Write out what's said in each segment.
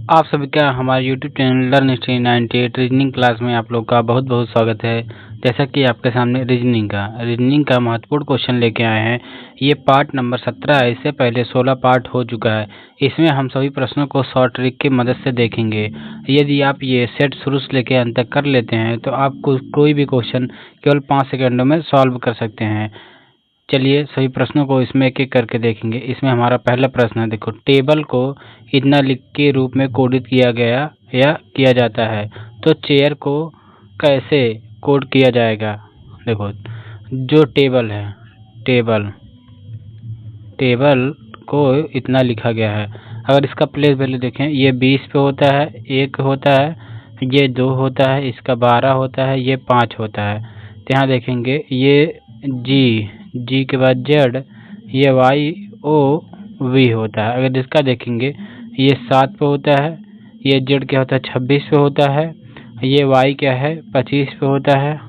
आप सभी का हमारे YouTube channel learn history 98 reasoning class में आप लोग का बहुत बहुत स्वागत है। जैसा कि आपके सामने रीजनिंग का महत्वपूर्ण क्वेश्चन लेके आए हैं। ये पार्ट नंबर 17 है। इससे पहले 16 पार्ट हो चुका है। इसमें हम सभी प्रश्नों को शॉर्ट ट्रिक की मदद से देखेंगे। यदि आप ये सेट शुरू से लेकर अंत तक कर लेते हैं तो आप कोई भी क्वेश्चन केवल 5 सेकंडों में सॉल्व कर सकते हैं। चलिए सभी प्रश्नों को इसमें एक एक करके देखेंगे। इसमें हमारा पहला प्रश्न है, देखो टेबल को इतना लिख के रूप में कोडित किया गया या किया जाता है, तो चेयर को कैसे कोड किया जाएगा। देखो जो टेबल है, टेबल को इतना लिखा गया है। अगर इसका प्लेस वैल्यू देखें, ये 20 पे होता है, 1 होता है, ये 2 होता है, इसका 12 होता है, ये 5 होता है। तो यहाँ देखेंगे ये जी के बाद जेड, ये वाई ओ वी होता है। अगर इसका देखेंगे, ये 7 पे होता है, ये जेड क्या होता है 26 पे होता है, ये वाई क्या है 25 पे होता है,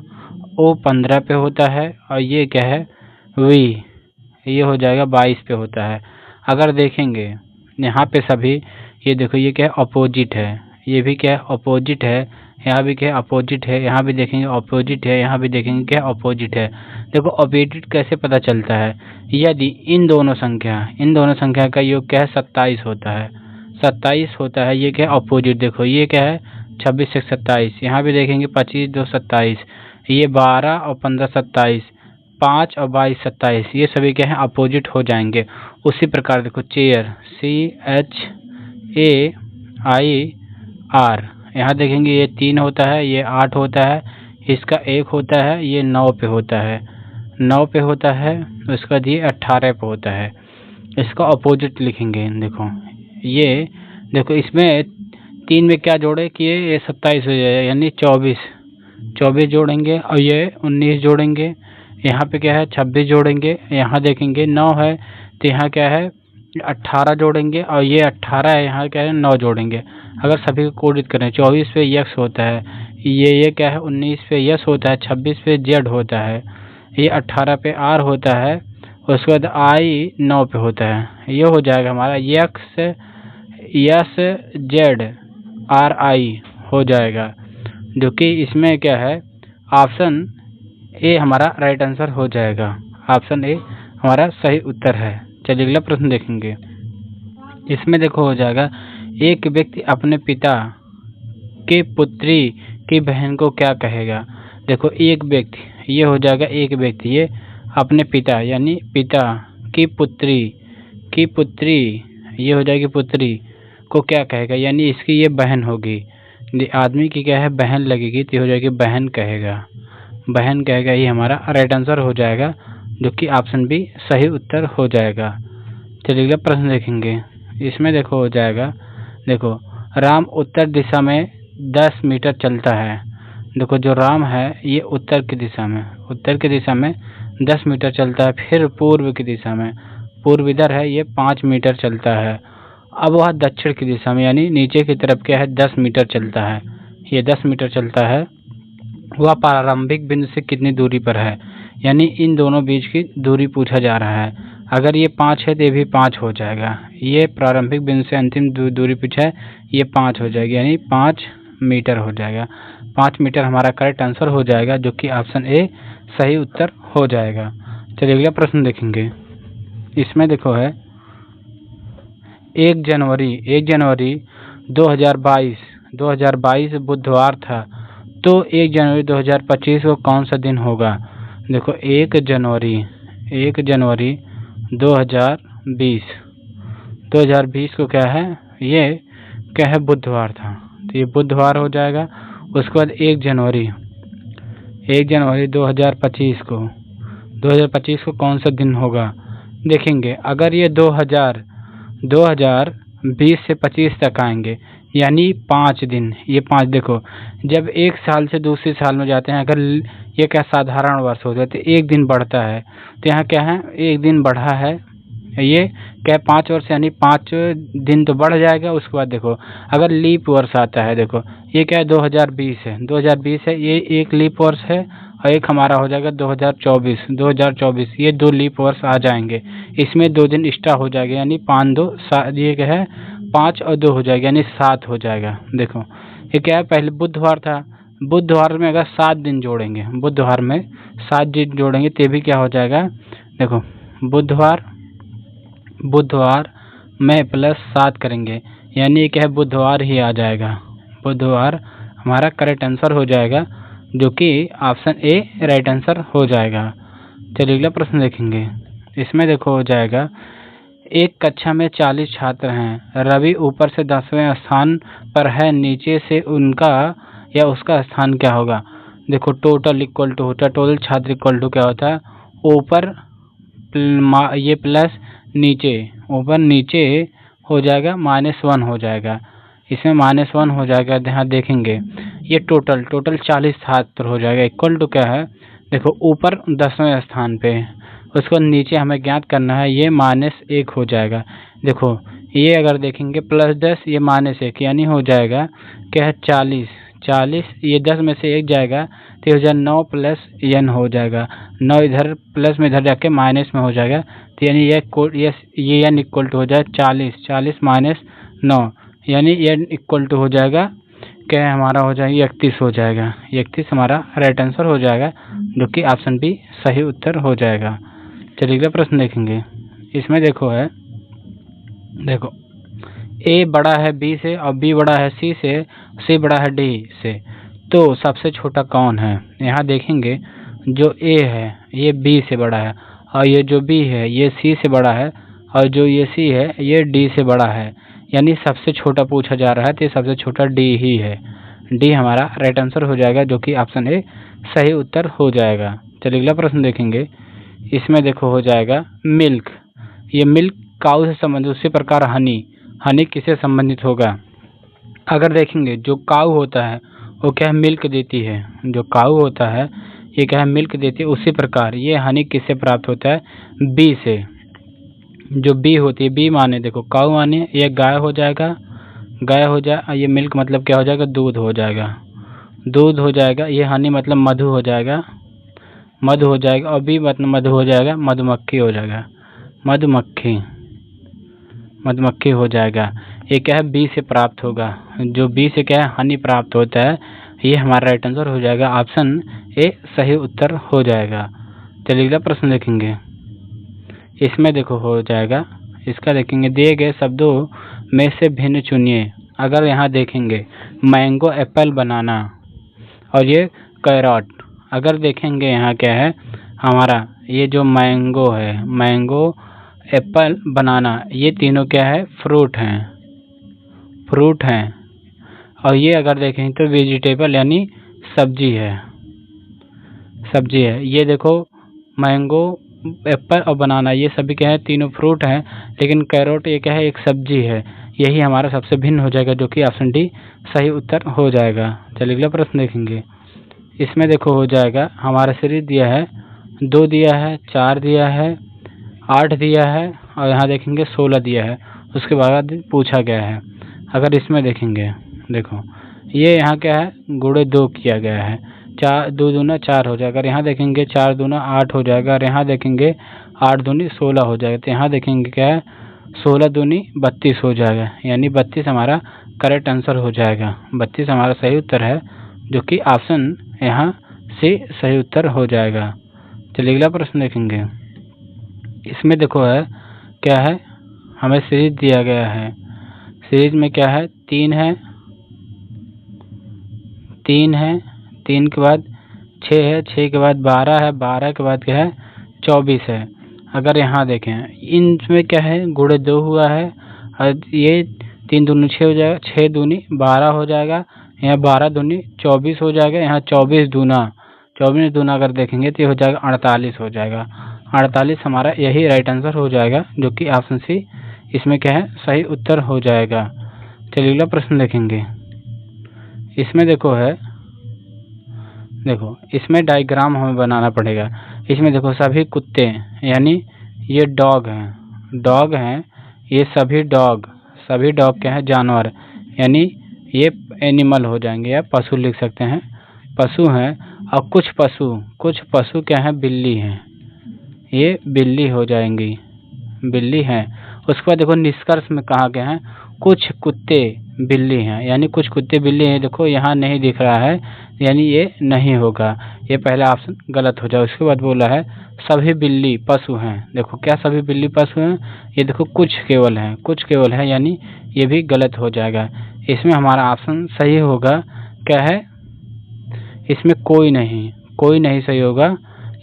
ओ 15 पे होता है, और ये क्या है वी, ये हो जाएगा 22 पे होता है। अगर देखेंगे यहाँ पे सभी, ये देखो ये क्या है अपोजिट है, ये भी क्या है अपोजिट है, यहाँ भी क्या अपोजिट है, यहाँ भी देखेंगे अपोजिट है, यहाँ भी देखेंगे क्या अपोजिट है। देखो अपोजिट कैसे पता चलता है, यदि इन दोनों संख्या का योग क्या है 27 होता है, 27 होता है, ये क्या है अपोजिट। देखो ये क्या है 26 से 27, यहाँ भी देखेंगे 25 2 27, ये 12 और 15 27, 5 और 22 27, ये सभी क्या है अपोजिट हो जाएंगे। उसी प्रकार देखो चेयर CHAIR, यहाँ देखेंगे ये 3 होता है, ये 8 होता है, इसका 1 होता है, ये 9 पे होता है, 9 पे होता है, उसका ये 18 पे होता है। इसका अपोजिट लिखेंगे। देखो ये देखो इसमें 3 में क्या जोड़े कि ये 27 हो जाएगा, यानी 24 जोड़ेंगे, और ये 19 जोड़ेंगे, यहाँ पे क्या है 26 जोड़ेंगे, यहाँ देखेंगे 9 है तो यहाँ क्या है 18 जोड़ेंगे, और ये 18 है, यहाँ क्या है 9 जोड़ेंगे। अगर सभी को कोडित करें, 24 पे यक्स होता है, ये क्या है 19 पे यस होता है, 26 पे जेड होता है, ये 18 पे आर होता है, उसके बाद आई 9 पे होता है। ये हो जाएगा हमारा यक्स यस जेड आर आई हो जाएगा, जो कि इसमें क्या है ऑप्शन ए हमारा राइट आंसर हो जाएगा। ऑप्शन ए हमारा सही उत्तर है। चलिए अगला प्रश्न देखेंगे। इसमें देखो हो जाएगा, एक व्यक्ति अपने पिता के पुत्री की बहन को क्या कहेगा। देखो एक व्यक्ति, ये हो जाएगा एक व्यक्ति, ये अपने पिता यानी पिता की पुत्री ये हो जाएगी पुत्री को क्या कहेगा, यानी इसकी ये बहन होगी। आदमी की क्या है बहन लगेगी, तो हो जाएगी बहन कहेगा, ये हमारा राइट आंसर हो जाएगा, जो कि ऑप्शन बी सही उत्तर हो जाएगा। चलिए अगला प्रश्न देखेंगे। इसमें देखो हो जाएगा, देखो राम उत्तर दिशा में 10 मीटर चलता है। देखो जो राम है ये उत्तर की दिशा में 10 मीटर चलता है, फिर पूर्व की दिशा में, पूर्व इधर है, ये 5 मीटर चलता है। अब वह दक्षिण की दिशा में यानी नीचे की तरफ क्या है 10 मीटर चलता है, ये 10 मीटर चलता है। वह प्रारंभिक बिंदु से कितनी दूरी पर है, यानी इन दोनों बीच की दूरी पूछा जा रहा है। अगर ये 5 है तो ये भी 5 हो जाएगा, ये प्रारंभिक बिंदु से अंतिम दूरी पूछा है, ये 5 हो जाएगी, यानी 5 मीटर हो जाएगा। 5 मीटर हमारा करेक्ट आंसर हो जाएगा, जो कि ऑप्शन ए सही उत्तर हो जाएगा। चलिए अगला प्रश्न देखेंगे। इसमें देखो है 1 जनवरी 2022 बुधवार था, तो 1 जनवरी 2025 को कौन सा दिन होगा। देखो 1 जनवरी 2020 को क्या है, ये क्या है बुधवार था, तो ये बुधवार हो जाएगा। उसके बाद 1 जनवरी 2025 को कौन सा दिन होगा। देखेंगे अगर ये 2020 से 25 तक आएंगे, यानी 5 दिन, ये 5 देखो जब एक साल से दूसरे साल में जाते हैं, अगर ये क्या साधारण वर्ष हो जाते 1 दिन बढ़ता है, तो यहाँ क्या है 1 दिन बढ़ा है, ये क्या 5 वर्ष यानी 5 दिन तो बढ़ जाएगा। उसके बाद देखो अगर लीप वर्ष आता है, देखो ये क्या है 2020 है, ये एक लीप वर्ष है, और एक हमारा हो जाएगा 2024, ये 2 लीप वर्ष आ जाएंगे, इसमें 2 दिन एक्स्ट्रा हो जाएगा, यानी 5 2 ये क्या है 5 और 2 हो जाएगा, यानी 7 हो जाएगा। देखो ये क्या है, पहले बुधवार था, बुधवार में अगर 7 दिन जोड़ेंगे, बुधवार में 7 दिन जोड़ेंगे तो भी क्या हो जाएगा, देखो बुधवार में प्लस 7 करेंगे, यानी क्या है, बुधवार ही आ जाएगा। बुधवार हमारा करेक्ट आंसर हो जाएगा, जो कि ऑप्शन ए राइट आंसर हो जाएगा। चलिए अगला प्रश्न देखेंगे। इसमें देखो हो जाएगा, एक कक्षा में 40 छात्र हैं, रवि ऊपर से 10वें स्थान पर है, नीचे से उनका या उसका स्थान क्या होगा। देखो टोटल इक्वल टू होता है, टोटल छात्र इक्वल टू क्या होता है, ऊपर ये प्लस नीचे, ऊपर नीचे हो जाएगा -1 हो जाएगा, इसमें -1 हो जाएगा। यहाँ देखेंगे ये टोटल 40 छात्र हो जाएगा, इक्वल टू क्या है, देखो ऊपर 10वें स्थान पे, उसको नीचे हमें ज्ञात करना है, ये -1 हो जाएगा। देखो ये अगर देखेंगे +10 ये -1 यानी हो जाएगा क्या है, 40 ये 10 में से 1 जाएगा तो 9 प्लस n हो जाएगा, 9 इधर प्लस में इधर जाके माइनस में हो जाएगा, तो यानी ये n इक्वल टू हो जाए 40 -9, यानी n इक्वल टू हो जाएगा क्या है, हमारा हो जाएगा 31 हो जाएगा, 31 हमारा राइट आंसर हो जाएगा, जो कि ऑप्शन बी सही उत्तर हो जाएगा। चलिए अगला प्रश्न देखेंगे। इसमें देखो है, देखो ए बड़ा है बी से और बी बड़ा है सी से, सी बड़ा है डी से, तो सबसे छोटा कौन है। यहाँ देखेंगे जो ए है ये बी से बड़ा है, और ये जो बी है ये सी से बड़ा है, और जो ये सी है ये डी से बड़ा है, यानी सबसे छोटा पूछा जा रहा है, तो सबसे छोटा डी ही है, डी हमारा राइट आंसर हो जाएगा, जो कि ऑप्शन ए सही उत्तर हो जाएगा। चलिए अगला प्रश्न देखेंगे। इसमें देखो हो जाएगा मिल्क, ये मिल्क काऊ से संबंधित, उसी प्रकार हनी किससे संबंधित होगा। अगर देखेंगे जो काऊ होता है वो क्या है, मिल्क देती है, जो काऊ होता है ये क्या है, मिल्क देती है, उसी प्रकार ये हनी किससे प्राप्त होता है, बी से, जो बी होती है, बी माने देखो काऊ माने ये गाय हो जाएगा, गाय हो जाए, ये मिल्क मतलब क्या हो जाएगा, दूध हो जाएगा, दूध हो जाएगा, ये हनी मतलब मधु हो जाएगा, मधु हो जाएगा, और बी मतलब मधु हो जाएगा, मधुमक्खी हो जाएगा, मधुमक्खी हो जाएगा। ये क्या है, बी से प्राप्त होगा, जो बी से क्या है, हनी प्राप्त होता है, ये हमारा राइट आंसर हो जाएगा, ऑप्शन ए सही उत्तर हो जाएगा। चलिए अगला प्रश्न देखेंगे। इसमें देखो हो जाएगा, इसका देखेंगे, दिए गए शब्दों में से भिन्न चुनिए। अगर यहाँ देखेंगे मैंगो, एप्पल, बनाना और ये कैरट, अगर देखेंगे यहाँ क्या है हमारा, ये जो मैंगो है, मैंगो, एप्पल, बनाना, ये तीनों क्या है, फ्रूट हैं, और ये अगर देखें तो वेजिटेबल यानी सब्जी है। ये देखो मैंगो, एप्पल और बनाना ये सभी क्या है, तीनों फ्रूट हैं, लेकिन कैरोट ये क्या है, एक सब्जी है, यही हमारा सबसे भिन्न हो जाएगा, जो कि ऑप्शन डी सही उत्तर हो जाएगा। चलिए अगला प्रश्न देखेंगे। इसमें देखो हो जाएगा, हमारा सीरीज दिया है, 2 दिया है, 4 दिया है, 8 दिया है, और यहाँ देखेंगे 16 दिया है, उसके बाद पूछा गया है। अगर इसमें देखेंगे, देखो ये यहाँ क्या है, गुणे 2 किया गया है, 4 2 दूना 4 हो जाएगा, अगर यहाँ देखेंगे 4 दूना 8 हो जाएगा, और यहाँ देखेंगे 8 दूनी 16 हो जाएगा, तो यहाँ देखेंगे क्या है, 16 दूनी 32 हो जाएगा, यानी 32 हमारा करेक्ट आंसर हो जाएगा, 32 हमारा सही उत्तर है, जो कि ऑप्शन यहाँ से सही उत्तर हो जाएगा। चलिए अगला प्रश्न देखेंगे। इसमें देखो है क्या है, हमें सीरीज दिया गया है, सीरीज में क्या है, 3 है, 3 के बाद 6 है, 6 के बाद 12 है, 12 के बाद क्या है, 24 है। अगर यहाँ देखें इनमें क्या है, गुणे 2 हुआ है, और ये 3 दूनी 6 हो जाएगा, 6 दूनी 12 हो जाएगा, यहाँ 12 दूनी 24 हो जाएगा, यहाँ 24 दूना अगर देखेंगे तो ये हो जाएगा 48 हो जाएगा, 48 हमारा यही राइट आंसर हो जाएगा, जो कि ऑप्शन सी इसमें क्या है, सही उत्तर हो जाएगा। चलिए अगला प्रश्न देखेंगे। इसमें देखो है, देखो इसमें डायग्राम हमें बनाना पड़ेगा। इसमें देखो सभी कुत्ते यानी ये डॉग हैं, ये सभी डॉग क्या है, जानवर, यानी ये एनिमल हो जाएंगे, या पशु लिख सकते हैं, पशु हैं, और कुछ पशु क्या है, बिल्ली हैं, ये बिल्ली हो जाएंगी, बिल्ली हैं। उसके बाद देखो निष्कर्ष में कहा गया है, कुछ कुत्ते बिल्ली हैं, यानी कुछ कुत्ते बिल्ली हैं। देखो यहाँ नहीं दिख रहा है, यानी ये नहीं होगा, ये पहला ऑप्शन गलत हो जाए। उसके बाद बोला है सभी बिल्ली पशु हैं। देखो क्या सभी बिल्ली पशु हैं? ये देखो कुछ केवल हैं, कुछ केवल है, यानी ये भी गलत हो जाएगा। इसमें हमारा ऑप्शन सही होगा क्या है? इसमें कोई नहीं, कोई नहीं सही होगा।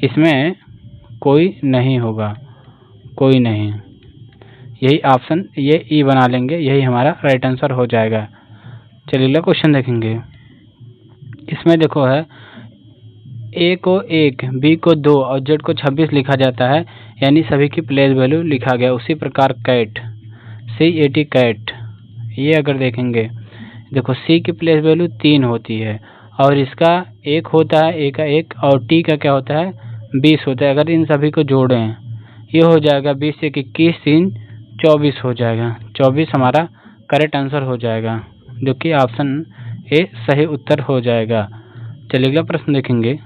इसमें कोई नहीं होगा, कोई नहीं। यही ऑप्शन, ये ई बना लेंगे, यही हमारा राइट आंसर हो जाएगा। चलिए अगला क्वेश्चन देखेंगे। इसमें देखो है ए को 1, बी को 2 और जेड को 26 लिखा जाता है, यानी सभी की प्लेस वैल्यू लिखा गया। उसी प्रकार कैट, CAT कैट, ये अगर देखेंगे देखो सी की प्लेस वैल्यू 3 होती है और इसका 1 होता है, ए का 1 और टी का क्या होता है 20 होता है। अगर इन सभी को जोड़ें ये हो जाएगा 20 से 21, 3 24 हो जाएगा। 24 हमारा करेक्ट आंसर हो जाएगा, जो कि ऑप्शन ए सही उत्तर हो जाएगा। चलिए अगला प्रश्न देखेंगे।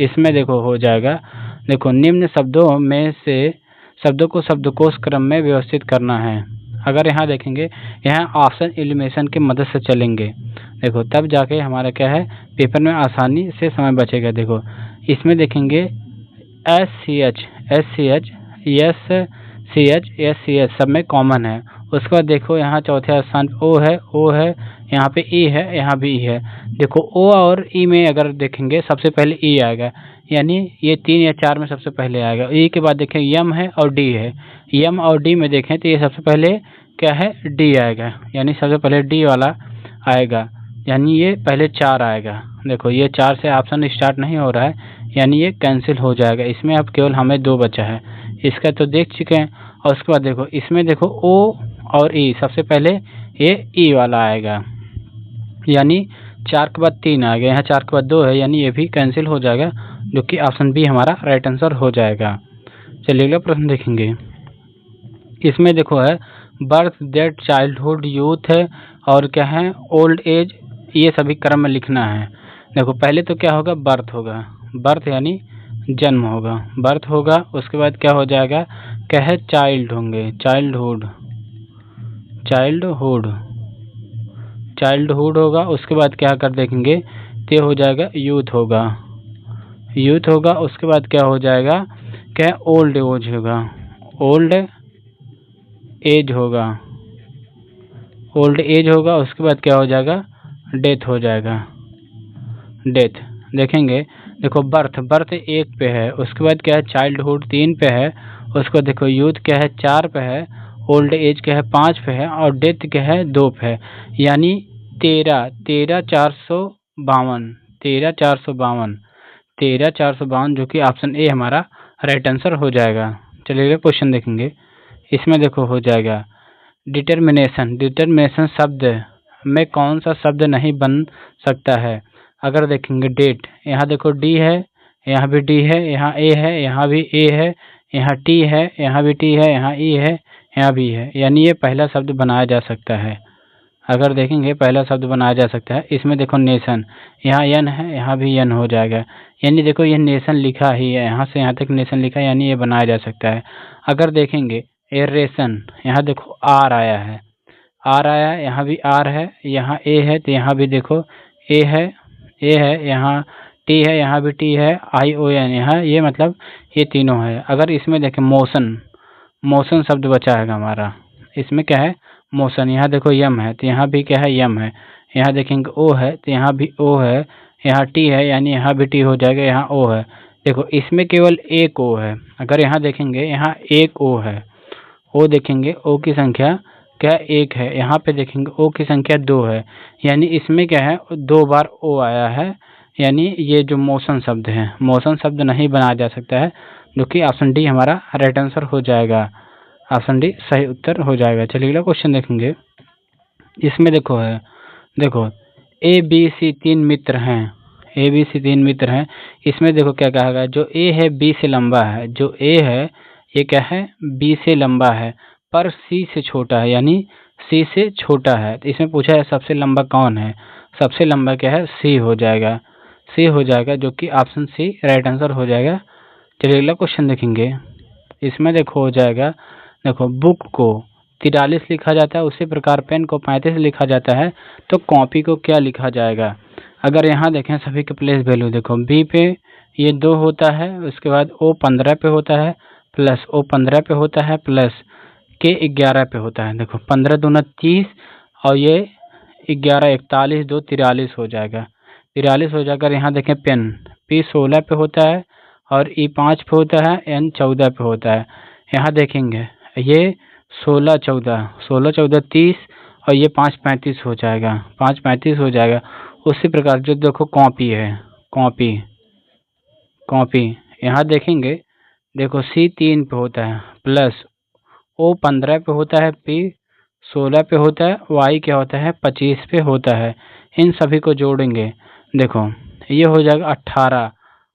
इसमें देखो हो जाएगा, देखो निम्न शब्दों में से शब्दों को शब्दकोश क्रम में व्यवस्थित करना है। अगर यहाँ देखेंगे, यहाँ ऑप्शन एलिमिनेशन की मदद से चलेंगे, देखो तब जाके हमारा क्या है पेपर में आसानी से समय बचेगा। देखो इसमें देखेंगे SCH, SCH, SCH, SCH सब में कॉमन है। उसके बाद देखो यहाँ चौथे स्थान पे O है, O है, यहाँ पे E है, यहाँ भी E है। देखो O और E में अगर देखेंगे सबसे पहले E आएगा, यानी ये 3 या 4 में सबसे पहले आएगा। E के बाद देखें M है और D है, M और D में देखें तो ये सबसे पहले क्या है D आएगा, यानी सबसे पहले D वाला आएगा, यानी ये पहले 4 आएगा। देखो ये 4 से ऑप्शन स्टार्ट नहीं हो रहा है, यानी ये कैंसिल हो जाएगा। इसमें अब केवल हमें 2 बचा है, इसका तो देख चुके हैं। और उसके बाद देखो इसमें देखो O और E सबसे पहले ये E वाला आएगा, यानी 4 के बाद 3 आ गया, यहाँ 4 के बाद 2 है, यानी ये भी कैंसिल हो जाएगा, जो कि ऑप्शन बी हमारा राइट आंसर हो जाएगा। चलिए अगला प्रश्न देखेंगे। इसमें देखो है बर्थ, डेथ, चाइल्डहुड, यूथ है और क्या है ओल्ड एज, ये सभी क्रम में लिखना है। देखो पहले तो क्या होगा बर्थ होगा, बर्थ यानी जन्म होगा, बर्थ होगा। उसके बाद क्या हो जाएगा क्या है चाइल्ड होंगे, चाइल्डहुड, चाइल्डहुड, चाइल्डहुड होगा। उसके बाद क्या कर देखेंगे ते हो जाएगा यूथ होगा, यूथ होगा। उसके बाद क्या हो जाएगा क्या ओल्ड एज होगा, ओल्ड एज होगा, ओल्ड एज होगा। उसके बाद क्या हो जाएगा डेथ हो जाएगा, डेथ। देखेंगे देखो बर्थ, बर्थ 1 पे है। उसके बाद क्या है चाइल्डहुड 3 पे है। उसको देखो यूथ क्या है 4 पे है, ओल्ड एज क्या है 5 पे है और डेथ क्या है 2 पे है, यानी 13, 13,452, 13,452, 13,452, जो कि ऑप्शन ए हमारा राइट आंसर हो जाएगा। चलिए क्वेश्चन देखेंगे। इसमें देखो हो जाएगा डिटर्मिनेशन, डिटर्मिनेशन शब्द में कौन सा शब्द नहीं बन सकता है। अगर देखेंगे डेट, यहाँ देखो डी है, यहाँ भी डी है, यहाँ ए है, यहाँ भी ए है, यहाँ टी है, यहाँ भी टी है, यहाँ ई है, यहाँ भी है, यानी ये पहला शब्द बनाया जा सकता है। अगर देखेंगे पहला शब्द बनाया जा सकता है। इसमें देखो नेशन, यहाँ यन है, यहाँ भी यन हो जाएगा, यानी देखो ये नेशन लिखा ही है, यहाँ से यहाँ तक नेशन लिखा है, यानी ये बनाया जा सकता है। अगर देखेंगे एरेशन, यहाँ देखो आर आया है, आर आया है, यहाँ भी आर है, यहाँ ए है तो यहाँ भी देखो ए है, ए है, यहाँ टी है, यहाँ भी टी है, ION यहाँ, ये मतलब ये तीनों है। अगर इसमें देखें मोशन, मोशन शब्द बचा है हमारा, इसमें क्या है मोशन। यहाँ देखो यम है तो यहाँ भी क्या है यम है, यहाँ देखेंगे ओ है तो यहाँ भी ओ है, यहाँ टी है यानी यहाँ भी टी हो जाएगा, यहाँ ओ है। देखो इसमें केवल एक ओ है। अगर यहाँ देखेंगे यहाँ एक ओ है, ओ देखेंगे ओ की संख्या क्या 1 है, यहाँ पे देखेंगे ओ की संख्या 2 है, यानी इसमें क्या है 2 बार ओ आया है, यानी ये जो मोशन शब्द है, मोशन शब्द नहीं बनाया जा सकता है, जो कि ऑप्शन डी हमारा राइट आंसर हो जाएगा, ऑप्शन डी सही उत्तर हो जाएगा। चलिए अगला क्वेश्चन देखेंगे। इसमें देखो है, देखो ABC 3 मित्र हैं, ABC 3 मित्र हैं। इसमें देखो क्या कहा गया, जो ए है बी से लंबा है, जो ए है ये क्या है बी से लंबा है पर सी से छोटा है, यानी सी से छोटा है। तो इसमें पूछा है सबसे लंबा कौन है, सबसे लंबा क्या है सी हो जाएगा, सी हो जाएगा, जो कि ऑप्शन सी राइट आंसर हो जाएगा। चलिए अगला क्वेश्चन देखेंगे। इसमें देखो हो जाएगा, देखो बुक को 43 लिखा जाता है, उसी प्रकार पेन को 35 लिखा जाता है, तो कॉपी को क्या लिखा जाएगा? अगर यहाँ देखें सभी के प्लेस वैल्यू, देखो बी पे ये 2 होता है, उसके बाद ओ 15 पे होता है, प्लस ओ 15 पे होता है, प्लस के 11 पे होता है। देखो 15 दूना 30 और ये 11 41 2 43 हो जाएगा, 43 हो जाकर यहाँ देखें पेन पी 16 पे होता है और ई 5 पे होता है, एन 14 पे होता है। यहाँ देखेंगे ये 16 14 30 और ये 5 35 हो जाएगा, 5 35 हो जाएगा। उसी प्रकार जो देखो कॉपी है, कॉपी यहाँ देखेंगे, देखो सी 3 पे होता है, प्लस ओ 15 पे होता है, पी 16 पे होता है, वाई क्या होता है 25 पे होता है। इन सभी को जोड़ेंगे, देखो ये हो जाएगा 18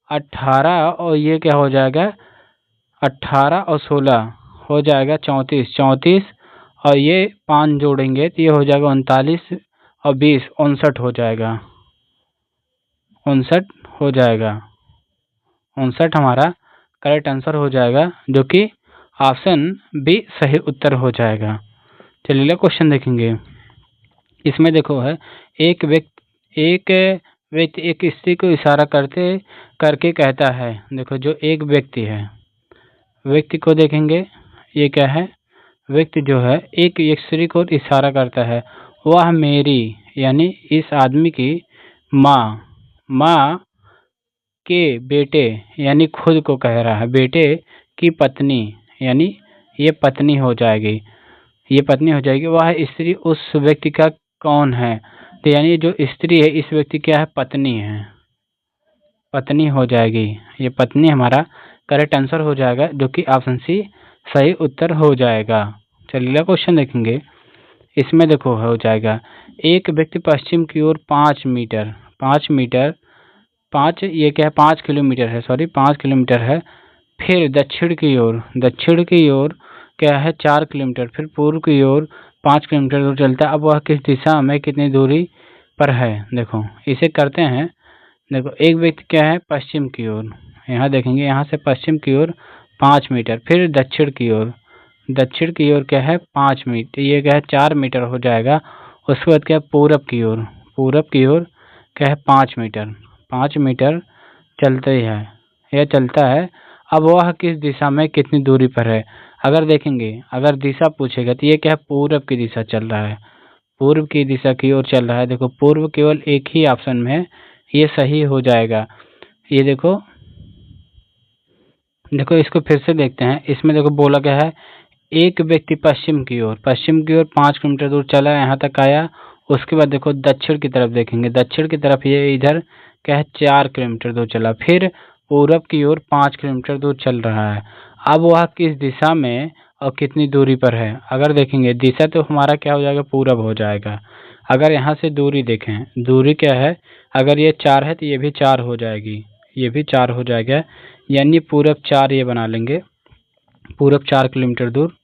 18 और ये क्या हो जाएगा 18 और 16 हो जाएगा 34 34 और ये 5 जोड़ेंगे तो ये हो जाएगा 39 और 20 59 हो जाएगा, 59 हो जाएगा, 59 हमारा करेक्ट आंसर हो जाएगा, जो कि ऑप्शन बी सही उत्तर हो जाएगा। चलिए अगला क्वेश्चन देखेंगे। इसमें देखो है एक व्यक्ति एक स्त्री को इशारा करके कहता है, देखो जो एक व्यक्ति है, व्यक्ति को देखेंगे ये क्या है, व्यक्ति जो है एक स्त्री को इशारा करता है, वह मेरी यानी इस आदमी की माँ के बेटे यानी खुद को कह रहा है, बेटे की पत्नी यानी ये पत्नी हो जाएगी, ये पत्नी हो जाएगी। वह स्त्री उस व्यक्ति का कौन है? तो यानी जो स्त्री है इस व्यक्ति क्या है, पत्नी है, पत्नी हो जाएगी, ये पत्नी हमारा करेक्ट आंसर हो जाएगा, जो कि ऑप्शन सी सही उत्तर हो जाएगा। चलिए अगला क्वेश्चन देखेंगे। इसमें देखो हो जाएगा एक व्यक्ति पश्चिम की ओर 5 मीटर 5 ये क्या है 5 किलोमीटर है, सॉरी 5 किलोमीटर है, फिर दक्षिण की ओर क्या है 4 किलोमीटर, फिर पूर्व की ओर 5 किलोमीटर दूर चलता है। अब वह किस दिशा में कितनी दूरी पर है? देखो इसे करते हैं, देखो एक व्यक्ति क्या है पश्चिम की ओर, यहाँ देखेंगे यहाँ से पश्चिम की ओर 5 मीटर, फिर दक्षिण की ओर क्या है 5 मीटर, ये क्या है 4 मीटर हो जाएगा। उसके बाद क्या है पूरब की ओर क्या है 5 मीटर चलते ही है, यह चलता है। अब वह किस दिशा में कितनी दूरी पर है? अगर देखेंगे, अगर दिशा पूछेगा तो ये क्या है पूरब की दिशा चल रहा है, पूर्व की दिशा की ओर चल रहा है। देखो पूर्व केवल एक ही ऑप्शन में है, ये सही हो जाएगा। ये देखो इसको फिर से देखते हैं। इसमें देखो बोला क्या है, एक व्यक्ति पश्चिम की ओर 5 किलोमीटर दूर चला, यहाँ तक आया। उसके बाद देखो दक्षिण की तरफ देखेंगे, दक्षिण की तरफ ये इधर क्या है 4 किलोमीटर दूर चला, फिर पूरब की ओर 5 किलोमीटर दूर चल रहा है। अब वह किस दिशा में और कितनी दूरी पर है? अगर देखेंगे दिशा तो हमारा क्या हो जाएगा पूरब हो जाएगा। अगर यहाँ से दूरी देखें, दूरी क्या है, अगर ये 4 है तो ये भी 4 हो जाएगी, ये भी 4 हो जाएगा, यानी पूरब 4 ये बना लेंगे, पूरब 4 किलोमीटर दूर,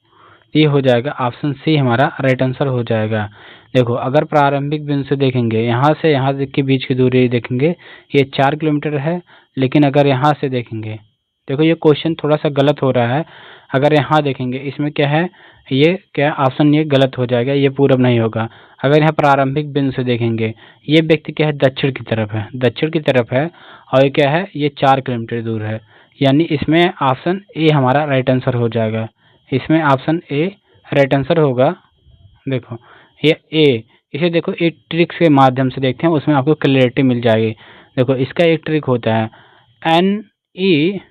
ये हो जाएगा ऑप्शन सी हमारा राइट आंसर हो जाएगा। देखो अगर प्रारंभिक बिंदु से देखेंगे, यहाँ से यहाँ के बीच की दूरी देखेंगे, ये 4 किलोमीटर है, लेकिन अगर यहाँ से देखेंगे, देखो ये क्वेश्चन थोड़ा सा गलत हो रहा है। अगर यहाँ देखेंगे इसमें क्या है, ये क्या ऑप्शन ये गलत हो जाएगा, ये पूरब नहीं होगा। अगर यहाँ प्रारंभिक बिंदु से देखेंगे, ये व्यक्ति क्या है दक्षिण की तरफ है और ये क्या है ये 4 किलोमीटर दूर है, यानी इसमें ऑप्शन ए हमारा राइट आंसर हो जाएगा, इसमें ऑप्शन ए राइट आंसर होगा। देखो ये ए, इसे देखो एक ट्रिक के माध्यम से देखते हैं, उसमें आपको क्लैरिटी मिल जाएगी। देखो इसका एक ट्रिक होता है NESW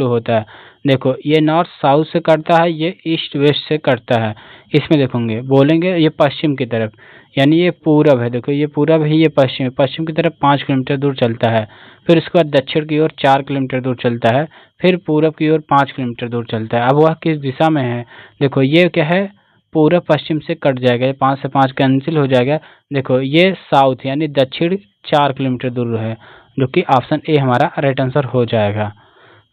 होता है। देखो ये नॉर्थ साउथ से करता है, ये ईस्ट वेस्ट से करता है। इसमें देखोगे बोलेंगे ये पश्चिम की तरफ, यानी ये पूरब है, देखो ये पूरब है, ये पश्चिम की तरफ 5 किलोमीटर दूर चलता है, फिर उसके बाद दक्षिण की ओर 4 किलोमीटर दूर चलता है, फिर पूरब की ओर 5 किलोमीटर दूर चलता है। अब वह किस दिशा में है? देखो ये क्या है पूरब पश्चिम से कट जाएगा, ये 5 से 5 कैंसिल हो जाएगा। देखो ये साउथ यानी दक्षिण 4 किलोमीटर दूर है, जो कि ऑप्शन ए हमारा राइट आंसर हो जाएगा।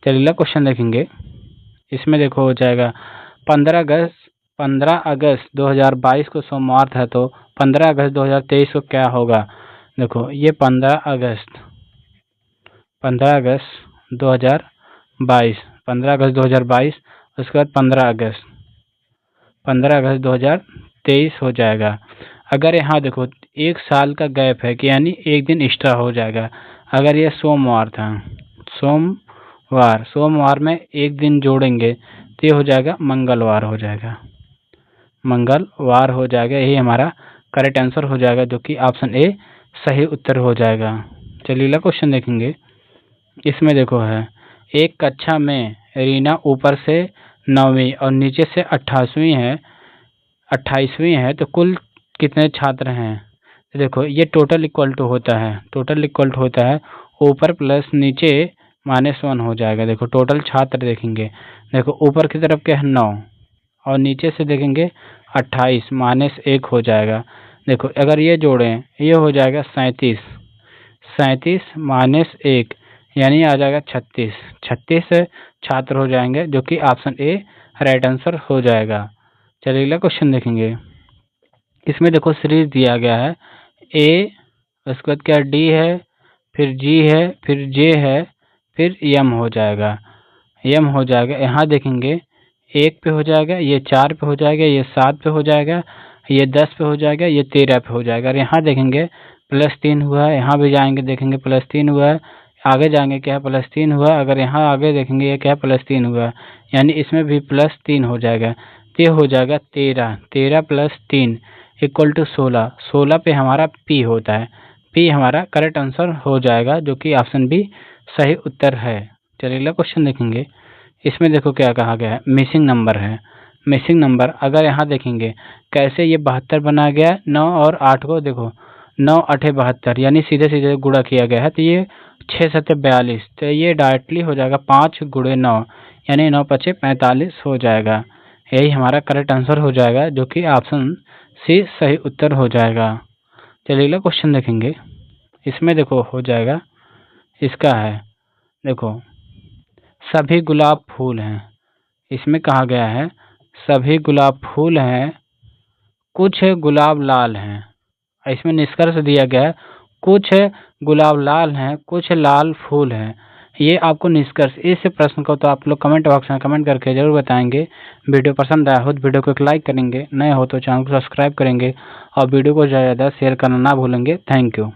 चलिए अगला क्वेश्चन देखेंगे। इसमें देखो हो जाएगा 15 अगस्त 2022 को सोमवार था, तो 15 अगस्त 2023 को क्या होगा? देखो ये 15 अगस्त 2022, 15 अगस्त 2022, उसके बाद 15 अगस्त 15 अगस्त 2023 हो जाएगा। अगर यहाँ देखो 1 साल का गैप है कि यानी एक दिन एक्स्ट्रा हो जाएगा। अगर ये सोमवार था, सोमवार में एक दिन जोड़ेंगे तो ये हो जाएगा मंगलवार हो जाएगा, मंगलवार हो जाएगा। यही हमारा करेक्ट आंसर हो जाएगा, जो कि ऑप्शन ए सही उत्तर हो जाएगा। चलिए अगला क्वेश्चन देखेंगे। इसमें देखो है, एक कक्षा में रीना ऊपर से 9वीं और नीचे से 28वीं है तो कुल कितने छात्र हैं? तो देखो ये टोटल इक्वल टू होता है ऊपर प्लस नीचे -1 हो जाएगा। देखो टोटल छात्र देखेंगे, देखो ऊपर की तरफ क्या है 9 और नीचे से देखेंगे 28 -1 हो जाएगा। देखो अगर ये जोड़ें ये हो जाएगा 37 -1 यानी आ जाएगा 36 छात्र हो जाएंगे, जो कि ऑप्शन ए राइट आंसर हो जाएगा। चलिए अगला क्वेश्चन देखेंगे। इसमें देखो सीरीज दिया गया है ए, उसके बाद क्या डी है, फिर जी है, फिर जे है, फिर एम हो जाएगा। यहाँ देखेंगे 1 पे हो जाएगा, ये 4 पे हो जाएगा, ये 7 पे हो जाएगा, ये 10 पे हो जाएगा, ये 13 पे हो जाएगा। और यहाँ देखेंगे +3 हुआ है, यहाँ भी जाएंगे देखेंगे +3 हुआ है, आगे जाएंगे क्या है +3 हुआ है। अगर यहाँ आगे देखेंगे ये क्या है +3 हुआ है, यानी इसमें भी +3 हो जाएगा। तो ये हो जाएगा 13 + 3 = 16 पे हमारा पी होता है। पी हमारा करेक्ट आंसर हो जाएगा, जो कि ऑप्शन बी सही उत्तर है। चलिए अगला क्वेश्चन देखेंगे। इसमें देखो क्या कहा गया है, मिसिंग नंबर है। मिसिंग नंबर अगर यहाँ देखेंगे कैसे ये 72 बनाया गया है, 9 और 8 को देखो 9 8 72 यानी सीधे गुणा किया गया है, तो ये 6 7 42, तो ये डायरेक्टली हो जाएगा 5 × 9 यानी 9 5 45 हो जाएगा। यही हमारा करेक्ट आंसर हो जाएगा, जो कि ऑप्शन सी सही उत्तर हो जाएगा। चलिए अगला क्वेश्चन देखेंगे। इसमें देखो हो जाएगा, इसका है देखो सभी गुलाब फूल हैं। इसमें कहा गया है सभी गुलाब फूल हैं, कुछ गुलाब लाल हैं। इसमें निष्कर्ष दिया गया है कुछ गुलाब लाल हैं, कुछ लाल फूल हैं। ये आपको निष्कर्ष इस प्रश्न को तो आप लोग कमेंट बॉक्स में कमेंट करके जरूर बताएंगे। वीडियो पसंद आया हो तो वीडियो को एक लाइक करेंगे, नए हो तो चैनल को सब्सक्राइब करेंगे और वीडियो को ज़्यादा शेयर करना ना भूलेंगे। Thank you.